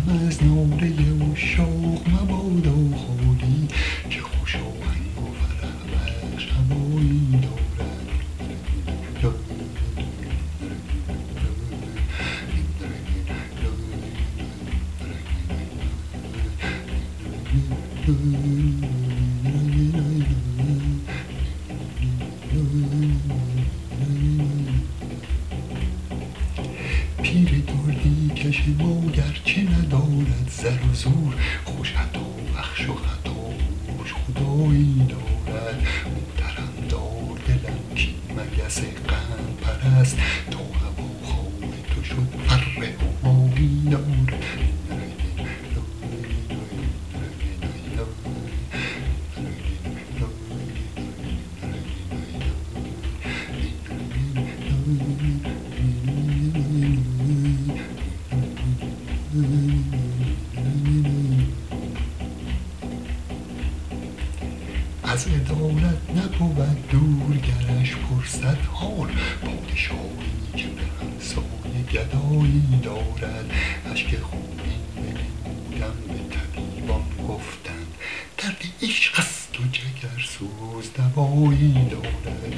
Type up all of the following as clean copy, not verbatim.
دلم از ناله عشاق مبادا خالی، که خوش آهنگ و فرح بخش هوایی دارد. پیر دردی کش ما گرچه ندارد زر و زور، خوش عطا بخش و خطاش خدایی دارد. محترم دار دلم کین مگس غم پرست، تا هواخواه تو شد فر همایی دارد. از عدالت نبود دور گرش پرسد حال، پادشاهی که به همسایه گدایی دارد. اشک خونین بنمودم به طبیبان گفتند، درد عشق است و جگر سوز دوایی دارد.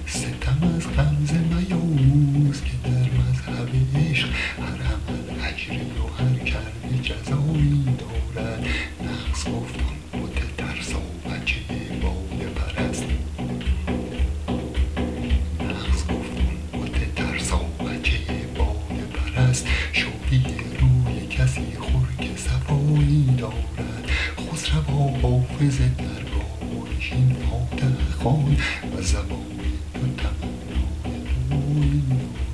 ستم از غمزه میاموز که در مذهب عشق هر عمل اجری و هر کرده جزایی دارد. نقص گفت آن بت ترسا بچه باده پرست، نقص گفت آن بت ترسا بچه باده پرست. شادی روی کسی خور که صفایی دارد. خسروا حافظ درگاه و نشین فاتح خوان، و زبان تو تمنای روی دارد.